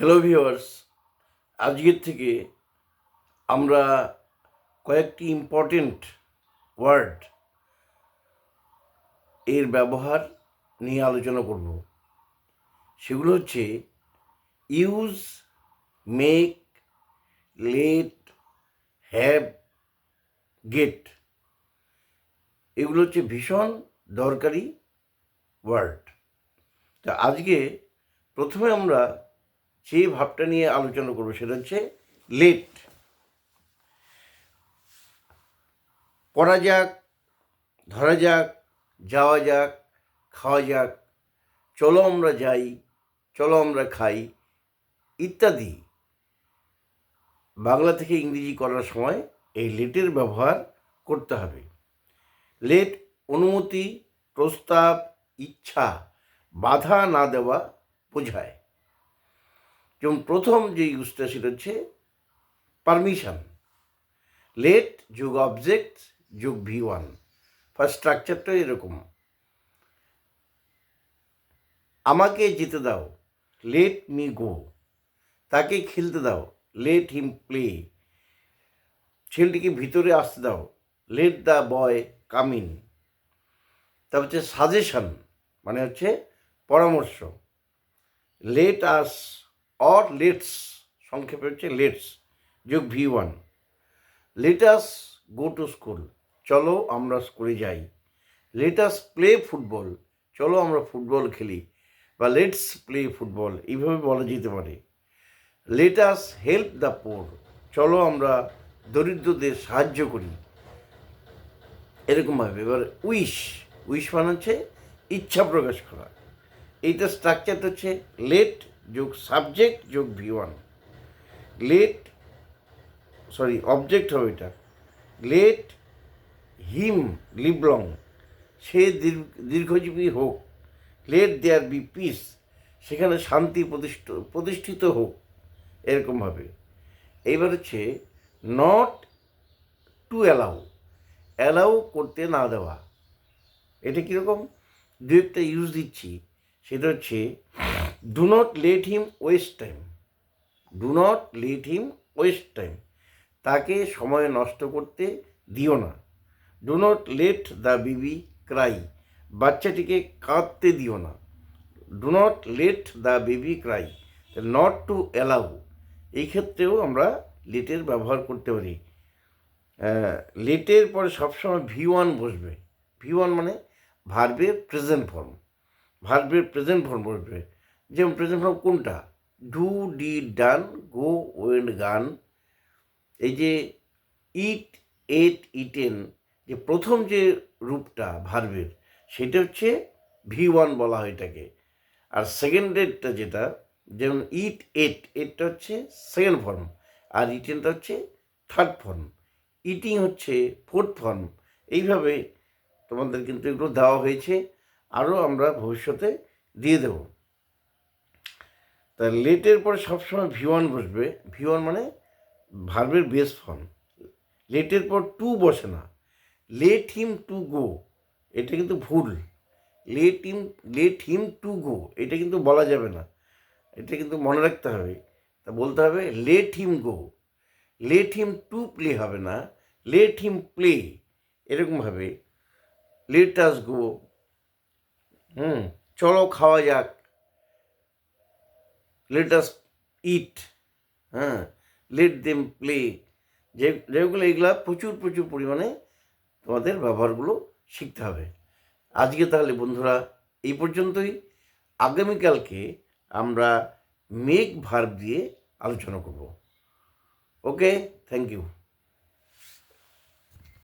Hello viewers, আজকের থেকে আমরা কয়েকটি ইম্পর্টেন্ট ওয়ার্ড এর ব্যবহার নিয়ে আলোচনা করব। সেগুলো হচ্ছে use, make, let, have, get. এগুলো হচ্ছে ভীষণ দরকারি ওয়ার্ড। তা আজকে প্রথমে আমরা যে ভাবটা নিয়ে আলোচনা করব সেটা হচ্ছে লেট। পড়া যাক, ধরা যাক, যাওয়া যাক, খাওয়া যাক, চলো আমরা যাই, চলো আমরা খাই ইত্যাদি বাংলা থেকে ইংরেজি করার সময় এই লেটের ব্যবহার করতে হবে। লেট অনুমতি, প্রস্তাব, ইচ্ছা, বাধা না দেওয়া বোঝায়। যেমন প্রথম যে ইউজটা সেটা হচ্ছে পারমিশন। লেট যোগ অবজেক্ট যোগ V1। ফার্স্ট স্ট্রাকচারটা এরকম, আমাকে যেতে দাও, লেট মি গো। তাকে খেলতে দাও, লেট হিম প্লে। ছেলেটিকে ভিতরে আসতে দাও, let the boy come in. তারপর হচ্ছে সাজেশন, মানে হচ্ছে পরামর্শ। লেট আস অর লেটস, সংক্ষেপে হচ্ছে লেটস যোগ V1। Let us go to school, চলো আমরা স্কুলে যাই। লেট আস প্লে ফুটবল, চলো আমরা ফুটবল খেলি, বা লেটস প্লে ফুটবল, এইভাবে বলা যেতে পারে। Let us help the poor, চলো আমরা দরিদ্রদের সাহায্য করি, এরকমভাবে। এবার উইশ, উইশ মানে হচ্ছে ইচ্ছা প্রকাশ করা। এইটা স্ট্রাকচারটা হচ্ছে লেট যোগ সাবজেক্ট যোগ V1। লেট অবজেক্ট হবে এটা। লেট হিম লিভ লং, সে দীর্ঘজীবী হোক। লেট দেয়ার বি পিস, সেখানে শান্তি প্রতিষ্ঠিত হোক, এরকমভাবে। এইবার হচ্ছে নট টু অ্যালাউ, অ্যালাউ করতে না দেওয়া। এটা কীরকম, দু একটা ইউজ দিচ্ছি। সেটা হচ্ছে do not let him waste time. Do not let him waste time, তাকে সময় নষ্ট করতে দিও না। Do not let the baby Cry, বাচ্চাটিকে কাঁদতে দিও না। Do not let the baby Cry, not to allow, এই ক্ষেত্রেও আমরা লেটের ব্যবহার করতে পারি। লেটের পরে সবসময় V1 বসবে। V1 মানে ভার্বের প্রেজেন্ট ফর্ম, ভার্বের প্রেজেন্ট ফর্ম বসবে। যেমন প্রেজেন্ট ফর্ম কোনটা, do, did, done, go, went, গান। এই যে ইট, এট, ইটেন, যে প্রথম যে রূপটা ভার্বের, সেটা হচ্ছে V1 বলা হয় এটাকে। আর সেকেন্ডেরটা যেটা, যেমন ইট, এটটা হচ্ছে সেকেন্ড ফর্ম, আর ইটেনটা হচ্ছে থার্ড ফর্ম, ইটিং হচ্ছে ফোর্থ ফর্ম। এইভাবে তোমাদের কিন্তু এগুলো দেওয়া হয়েছে, আরও আমরা ভবিষ্যতে দিয়ে দেব। তা লেটের পরে সবসময় V1 বসবে। V1 মানে ভার্বের বেস ফর্ম। লেটের পর টু বসে না। লেট হিম টু গো, এটা কিন্তু ভুল। লেট হিম টু গো, এটা কিন্তু বলা যাবে না, এটা কিন্তু মনে রাখতে হবে। তা বলতে হবে let him go. Let him to play হবে না, লেট হিম প্লে, এরকমভাবে। লেট আস গো, চলো খাওয়া যাক। লেট আস ইট, লেট দেম প্লে। যেগুলো এগুলা প্রচুর পরিমাণে তোমাদের ব্যবহারগুলো শিখতে হবে। আজকে তাহলে বন্ধুরা এই পর্যন্তই। আগামীকালকে আমরা মেক ভার্ব দিয়ে আলোচনা করব। ওকে, থ্যাংক ইউ।